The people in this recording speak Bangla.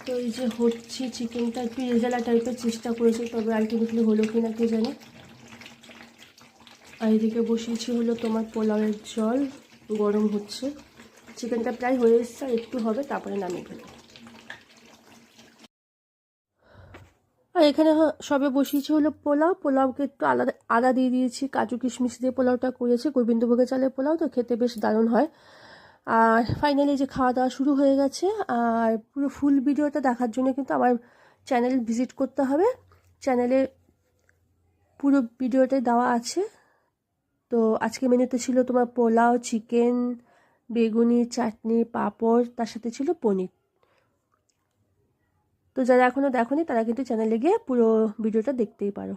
তো এই যে হচ্ছে চিকেনটা একটু রেজালা টাইপের চেষ্টা করেছি, তবে আলটিমেটলি হলো কি না কে জানে। আর এদিকে বসিয়েছি হলো তোমার পোলাওয়ের জল, গরম হচ্ছে। চিকেনটা প্রায় হয়ে এসছে, আর একটু হবে, তারপরে নামিয়ে দেবো। আর এখানে সবে বসিয়েছি হলো পোলাও। পোলাওকে একটু আলাদা আদা দিয়ে দিয়েছি, কাজু কিশমিশ দিয়ে পোলাওটা করেছি। গোবিন্দভোগের চালের পোলাও তো খেতে বেশ দারুণ হয়। আর ফাইনালি যে খাওয়া দাওয়া শুরু হয়ে গেছে। আর পুরো ফুল ভিডিওটা দেখার জন্য কিন্তু আমার চ্যানেল ভিজিট করতে হবে। চ্যানেলে পুরো ভিডিওটাই দেওয়া আছে। তো আজকে মেনুতে ছিল তোমার পোলাও, চিকেন, বেগুনি, চাটনি, পাঁপড়, তার সাথে ছিল পনির। তো যারা এখনও দেখোনি তারা কিন্তু চ্যানেলে গিয়ে পুরো ভিডিওটা দেখতেই পারো।